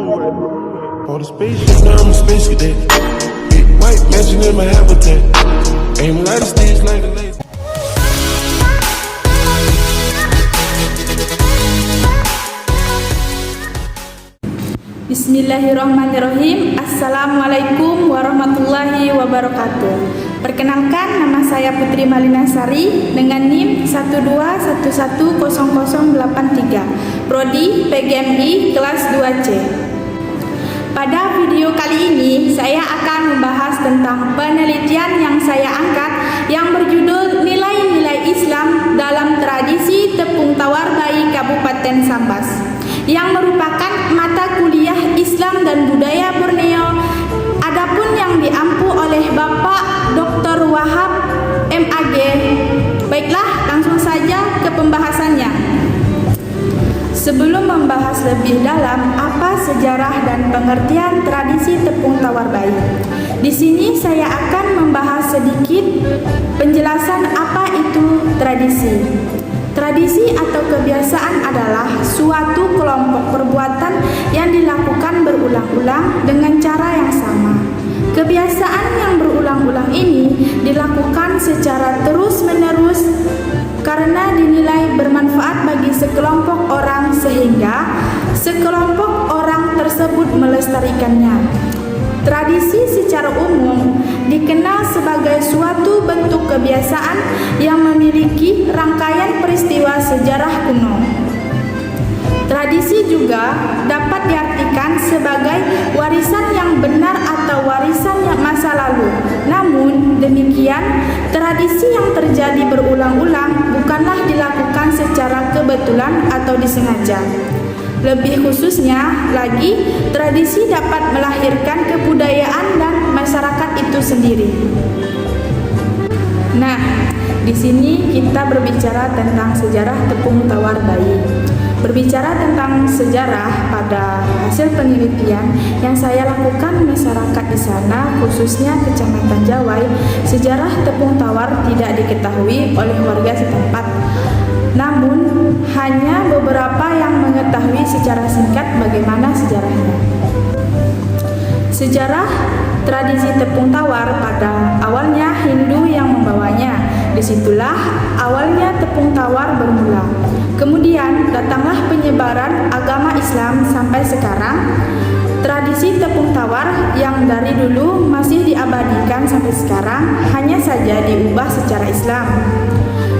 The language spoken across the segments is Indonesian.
For the spaceship, now I'm a space cadet. Big white mansion in my habitat. Aim light stage like a laser. Bismillahirrahmanirrahim. Assalamualaikum warahmatullahi wabarakatuh. Perkenalkan, nama saya Putri Malinasari dengan NIM 1211083, Prodi PGMI kelas 2C. Pada video kali ini saya akan membahas tentang penelitian yang saya angkat yang berjudul Nilai-nilai Islam dalam Tradisi Tepung Tawar Bayi Kabupaten Sambas, yang merupakan mata kuliah Islam dan Budaya Borneo. Adapun yang diampu oleh Bapak Dr. Wahab MAG. Baiklah, langsung saja ke pembahasannya. Sebelum membahas lebih dalam apa sejarah dan pengertian tradisi tepung tawar bayi, di sini saya akan membahas sedikit penjelasan apa itu tradisi. Tradisi atau kebiasaan adalah suatu kelompok perbuatan yang dilakukan berulang-ulang dengan cara yang sama. Kebiasaan yang berulang-ulang ini dilakukan secara terus-menerus karena dinilai bermanfaat bagi sekelompok orang sehingga sekelompok orang tersebut melestarikannya. Tradisi secara umum dikenal sebagai suatu bentuk kebiasaan yang memiliki rangkaian peristiwa sejarah kuno. Tradisi juga dapat diartikan sebagai warisan yang benar atau warisan yang masa lalu. Namun demikian, tradisi yang terjadi berulang-ulang bukanlah dilakukan secara kebetulan atau disengaja. Lebih khususnya lagi, tradisi dapat melahirkan kebudayaan dan masyarakat itu sendiri. Nah, di sini kita berbicara tentang sejarah tepung tawar bayi. Berbicara tentang sejarah pada hasil penelitian yang saya lakukan masyarakat di sana, khususnya Kecamatan Jawai, sejarah tepung tawar tidak diketahui oleh warga setempat. Namun, hanya beberapa yang mengetahui secara singkat bagaimana sejarahnya. Sejarah tradisi tepung tawar pada awalnya Hindu yang membawanya. Disitulah awalnya tepung tawar bermula. Kemudian datanglah penyebaran agama Islam sampai sekarang. Tradisi tepung tawar yang dari dulu masih diabadikan sampai sekarang, hanya saja diubah secara Islam.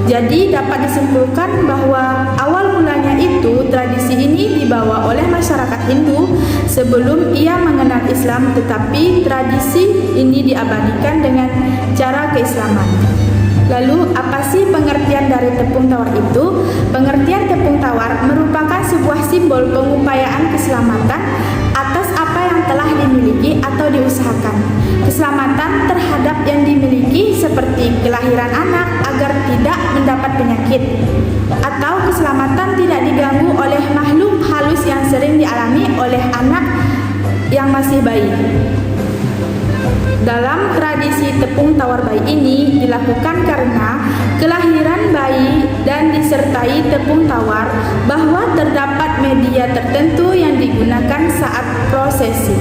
Jadi dapat disimpulkan bahwa awal mulanya itu tradisi ini dibawa oleh masyarakat Hindu sebelum ia mengenal Islam, tetapi tradisi ini diabadikan dengan cara keislaman. Lalu apa sih pengertian dari tepung tawar itu? Pengertian tepung tawar merupakan sebuah simbol pengupayaan keselamatan atas apa yang telah dimiliki atau diusahakan. Keselamatan terhadap yang dimiliki seperti kelahiran anak agar tidak mendapat penyakit, atau keselamatan tidak diganggu oleh makhluk halus yang sering dialami oleh anak yang masih bayi. Dalam tradisi tepung tawar bayi ini dilakukan karena kelahiran bayi dan disertai tepung tawar, bahwa terdapat media tertentu yang digunakan saat prosesi.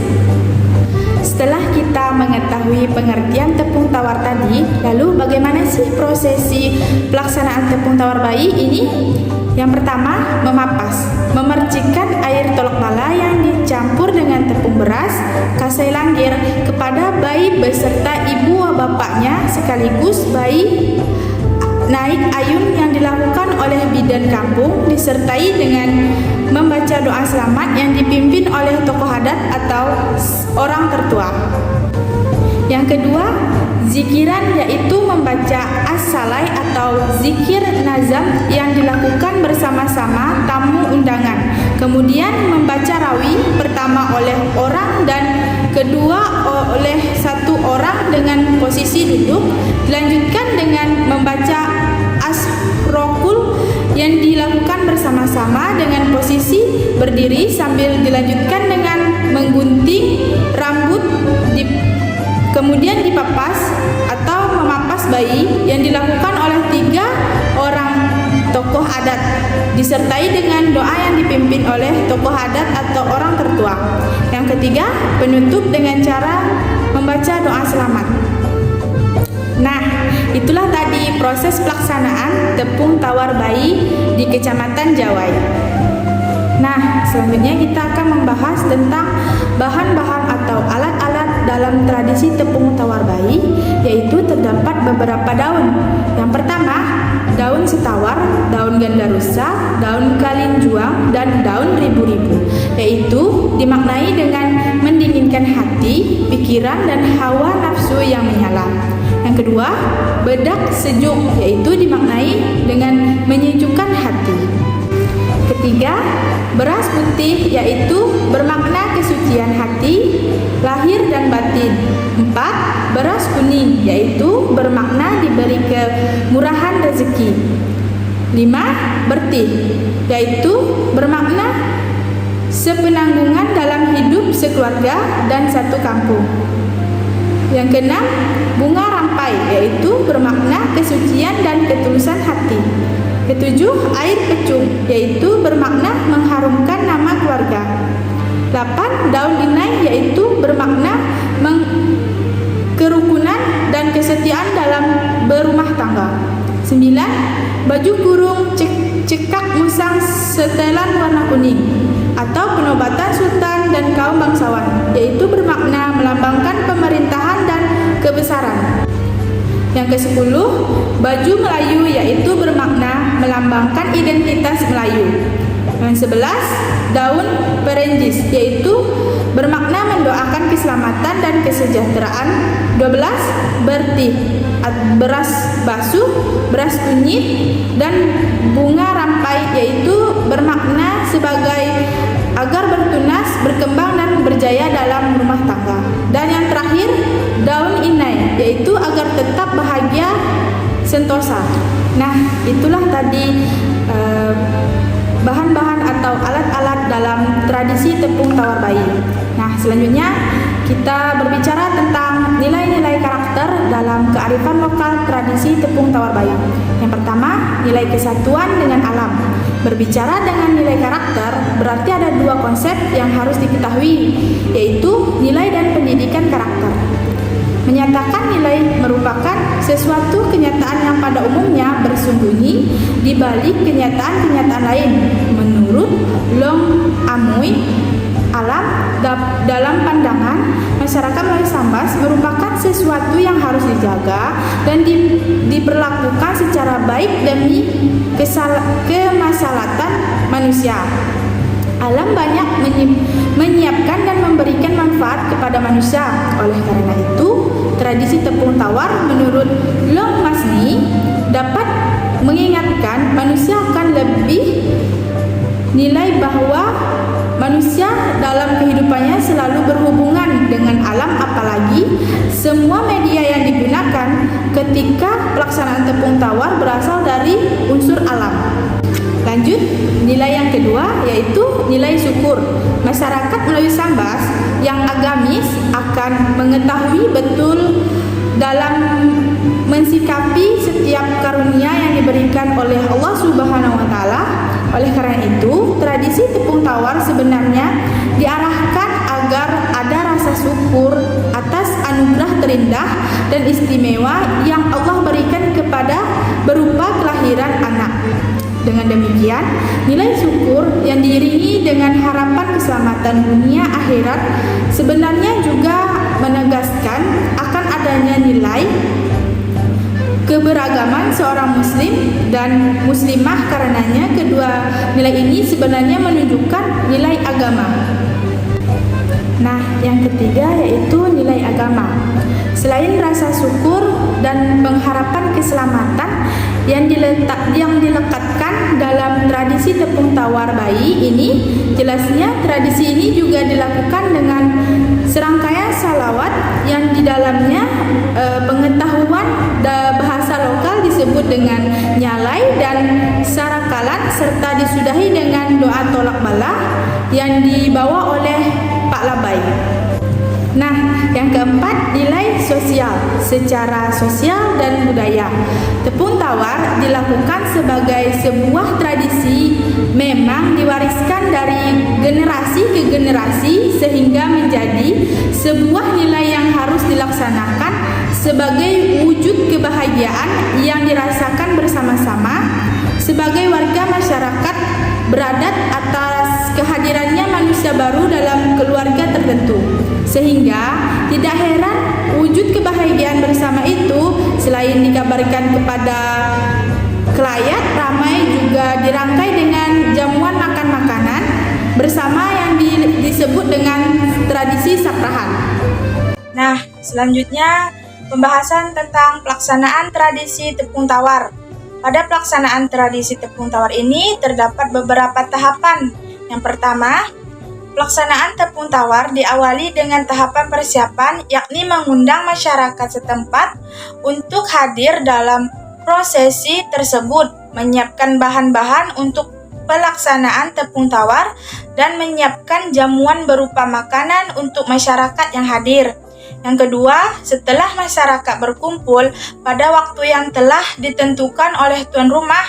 Setelah kita mengetahui pengertian tepung tawar tadi, lalu bagaimana sih prosesi pelaksanaan tepung tawar bayi ini? Yang pertama, memapas, memercikkan air tolok bala yang dicampur dengan tepung beras, kasai langgir kepada bayi beserta ibu bapaknya, sekaligus bayi naik ayun yang dilakukan oleh bidan kampung, disertai dengan membaca doa selamat yang dipimpin oleh tokoh adat atau orang tertua. Yang kedua, zikiran, yaitu membaca as-salai atau zikir nazam yang dilakukan bersama-sama tamu undangan. Kemudian membaca rawi, pertama oleh orang dan kedua oleh satu orang dengan posisi duduk, dilanjutkan dengan membaca asrokul yang dilakukan bersama-sama dengan posisi berdiri, sambil dilanjutkan dengan menggunting rambut, kemudian dipapas atau memapas bayi yang dilakukan oleh 3 orang tokoh tokoh adat, disertai dengan doa yang dipimpin oleh tokoh adat atau orang tertua. Yang ketiga, penutup dengan cara membaca doa selamat. Nah, itulah tadi proses pelaksanaan tepung tawar bayi di Kecamatan Jawai. Nah, selanjutnya kita akan membahas tentang bahan-bahan atau alat-alat dalam tradisi tepung tawar bayi, yaitu terdapat beberapa daun. Yang pertama, daun setawar, daun gandarusa, daun kalinjuang, dan daun ribu-ribu, yaitu dimaknai dengan mendinginkan hati, pikiran, dan hawa nafsu yang menyala. Yang kedua, bedak sejuk, yaitu dimaknai dengan menyejukkan hati. Ketiga, beras putih, yaitu bermakna kesucian hati, lahir dan batin. 4. Beras kuning, yaitu bermakna diberi kemurahan rezeki. 5. Bertih, yaitu bermakna sepenanggungan dalam hidup sekeluarga dan satu kampung. Yang keenam, bunga rampai, yaitu bermakna kesucian dan ketulusan hati. Ketujuh, air pecung, yaitu bermakna mengharumkan nama keluarga. 8. Daun inai, yaitu bermakna kerukunan dan kesetiaan dalam berumah tangga. 9. Baju kurung cekak musang setelan warna kuning, atau penobatan sultan dan kaum bangsawan, yaitu bermakna melambangkan pemerintahan dan kebesaran. Yang ke-10, baju Melayu, yaitu bermakna melambangkan identitas Melayu. Yang 11, daun perenjis, yaitu bermakna mendoakan keselamatan dan kesejahteraan. 12, bertih, beras basuh, beras kunyit, dan bunga rampai, yaitu bermakna sebagai agar bertunas, berkembang, dan berjaya dalam rumah tangga. Dan yang terakhir, daun inai, yaitu agar tetap bahagia sentosa. Nah, itulah tadi bahan-bahan atau alat-alat dalam tradisi tepung tawar bayi. Nah, selanjutnya kita berbicara tentang nilai-nilai karakter dalam kearifan lokal tradisi tepung tawar bayi. Yang pertama, nilai kesatuan dengan alam. Berbicara dengan nilai karakter, berarti ada dua konsep yang harus diketahui, yaitu nilai dan pendidikan karakter. Menyatakan nilai merupakan sesuatu kenyataan yang pada umumnya bersembunyi di balik kenyataan-kenyataan lain. Menurut Long Amoy, alam dalam pandangan masyarakat Melayu Sambas merupakan sesuatu yang harus dijaga dan diperlakukan secara baik demi kemaslahatan manusia. Alam banyak menyiapkan dan memberikan manfaat kepada manusia. Oleh karena itu, tradisi tepung tawar menurut Long Masni dapat mengingatkan manusia akan lebih nilai bahwa manusia dalam kehidupannya selalu berhubungan dengan alam, apalagi semua media yang digunakan ketika pelaksanaan tepung tawar berasal dari unsur alam. Lanjut, nilai yang kedua yaitu nilai syukur. Masyarakat Melayu Sambas yang agamis akan mengetahui betul dalam mensikapi setiap karunia yang diberikan oleh Allah Subhanahu wa taala. Oleh karena itu, tradisi tepung tawar sebenarnya diarahkan agar ada rasa syukur atas anugerah terindah dan istimewa yang Allah berikan kepada berupa kelahiran anak. Dengan demikian, nilai syukur yang diiringi dengan harapan keselamatan dunia akhirat sebenarnya juga menegaskan akan adanya nilai keberagaman seorang muslim dan muslimah. Karenanya kedua nilai ini sebenarnya menunjukkan nilai agama. Nah, yang ketiga yaitu nilai agama. Selain rasa syukur dan pengharapan keselamatan yang dilekatkan dalam tradisi tepung tawar bayi ini, jelasnya tradisi ini juga dilakukan dengan serangkaian salawat yang di dalamnya pengetahuan bahasa lokal disebut dengan nyalai dan sarakalan, serta disudahi dengan doa tolak bala yang dibawa oleh Pak Labai. Nah, yang keempat, nilai sosial secara sosial dan budaya. Tepung tawar dilakukan sebagai sebuah tradisi, memang diwariskan dari generasi ke generasi sehingga menjadi sebuah nilai yang harus dilaksanakan sebagai wujud kebahagiaan yang dirasakan bersama-sama sebagai warga masyarakat beradat atas kehadirannya manusia baru dalam keluarga tertentu. Sehingga tidak heran wujud kebahagiaan bersama itu selain dikabarkan kepada kelayat, ramai juga dirangkai dengan jamuan makan makanan bersama yang disebut dengan tradisi saprahan. Nah, selanjutnya pembahasan tentang pelaksanaan tradisi tepung tawar. Pada pelaksanaan tradisi tepung tawar ini terdapat beberapa tahapan. Yang pertama, pelaksanaan tepung tawar diawali dengan tahapan persiapan, yakni mengundang masyarakat setempat untuk hadir dalam prosesi tersebut, menyiapkan bahan-bahan untuk pelaksanaan tepung tawar, dan menyiapkan jamuan berupa makanan untuk masyarakat yang hadir. Yang kedua, setelah masyarakat berkumpul pada waktu yang telah ditentukan oleh tuan rumah,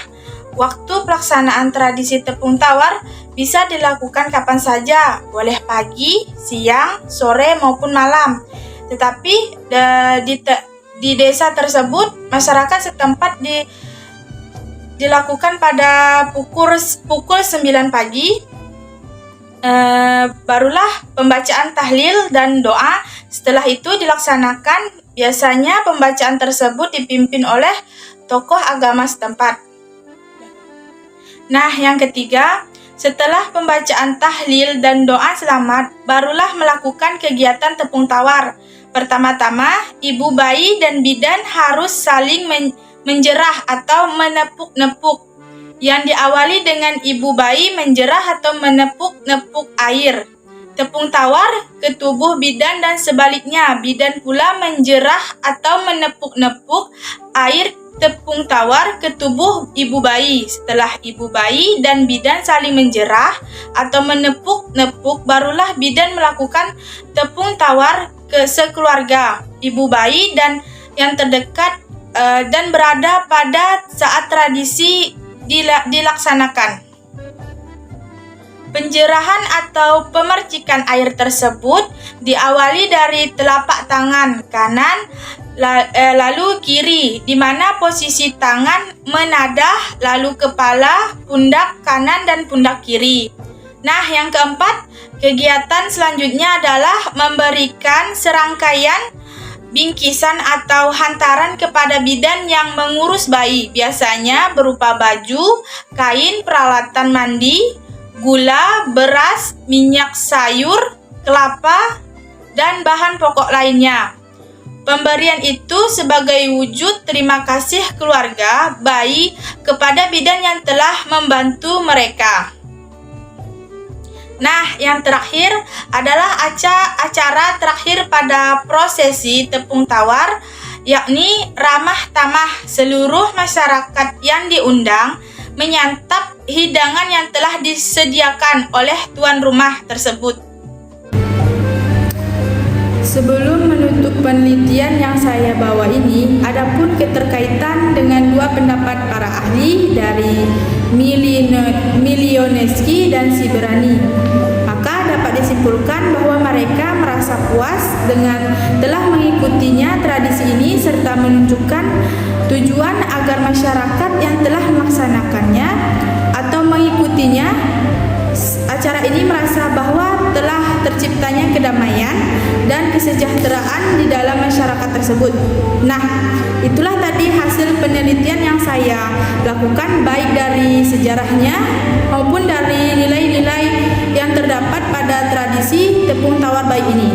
waktu pelaksanaan tradisi tepung tawar bisa dilakukan kapan saja, boleh pagi, siang, sore maupun malam. Tetapi di desa tersebut, masyarakat setempat dilakukan pada pukul 9 pagi. Barulah pembacaan tahlil dan doa. Setelah itu dilaksanakan, biasanya pembacaan tersebut dipimpin oleh tokoh agama setempat. Nah, yang ketiga, setelah pembacaan tahlil dan doa selamat, barulah melakukan kegiatan tepung tawar. Pertama-tama, ibu bayi dan bidan harus saling menjerah atau menepuk-nepuk, yang diawali dengan ibu bayi menjerah atau menepuk-nepuk air tepung tawar ke tubuh bidan dan sebaliknya, bidan pula menjerah atau menepuk-nepuk air tepung tawar ke tubuh ibu bayi. Setelah ibu bayi dan bidan saling menjerah atau menepuk-nepuk, barulah bidan melakukan tepung tawar ke sekeluarga, ibu bayi dan yang terdekat dan berada pada saat tradisi dilaksanakan. Penjerahan atau pemercikan air tersebut diawali dari telapak tangan kanan lalu kiri, di mana posisi tangan menadah, lalu kepala, pundak kanan dan pundak kiri. Nah, yang keempat, kegiatan selanjutnya adalah memberikan serangkaian bingkisan atau hantaran kepada bidan yang mengurus bayi, biasanya berupa baju, kain, peralatan mandi, gula, beras, minyak sayur, kelapa, dan bahan pokok lainnya. Pemberian itu sebagai wujud terima kasih keluarga bayi kepada bidan yang telah membantu mereka. Nah, yang terakhir adalah acara terakhir pada prosesi tepung tawar, yakni ramah tamah. Seluruh masyarakat yang diundang menyantap hidangan yang telah disediakan oleh tuan rumah tersebut. Sebelum menutup penelitian yang saya bawa ini, adapun keterkaitan dengan dua pendapat para ahli dari Milioneski dan Siberani, maka dapat disimpulkan bahwa mereka merasa puas dengan telah mengikutinya tradisi ini serta menunjukkan tujuan agar masyarakat yang telah melaksanakannya atau mengikutinya acara ini merasa bahwa telah terciptanya kedamaian dan kesejahteraan di dalam masyarakat tersebut. Nah, itulah tadi hasil penelitian yang saya lakukan, baik dari sejarahnya maupun dari nilai-nilai yang terdapat pada tradisi tepung tawar bayi ini.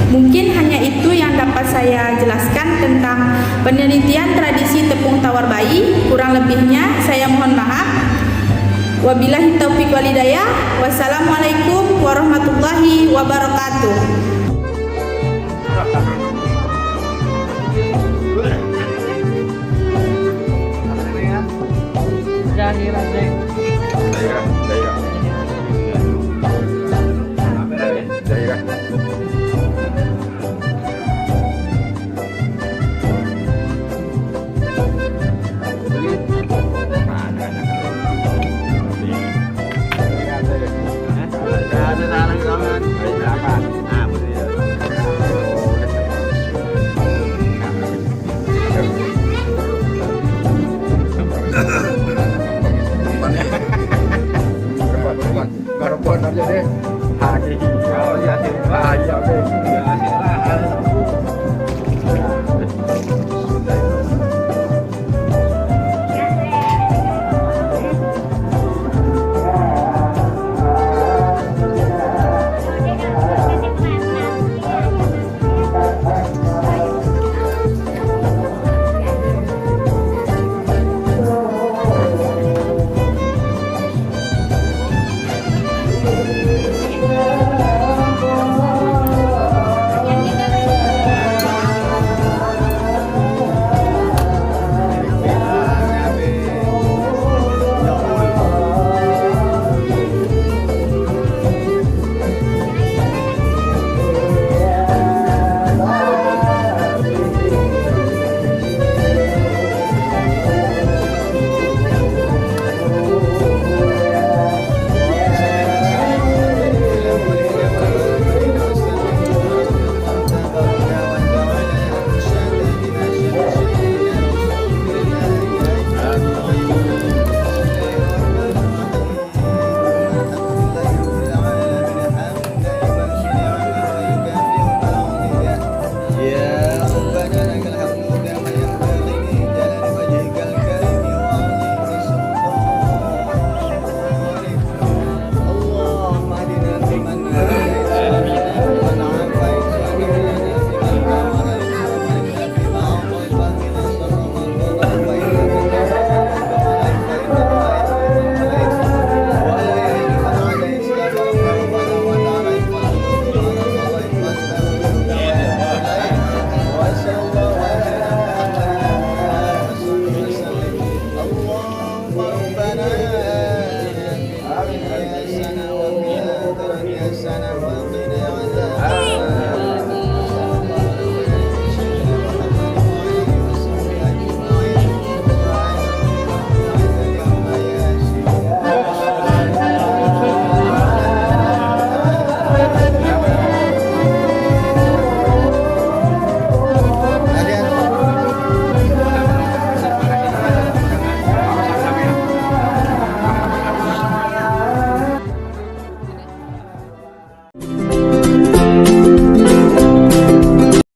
Mungkin hanya itu yang dapat saya jelaskan tentang penelitian tradisi tepung tawar bayi. Kurang lebihnya saya mohon maaf. Wabillahi taufiq wal hidayah. Wassalamualaikum warahmatullahi wabarakatuh. Daerah. aja deh. Ah, iya, iya, iya, iya.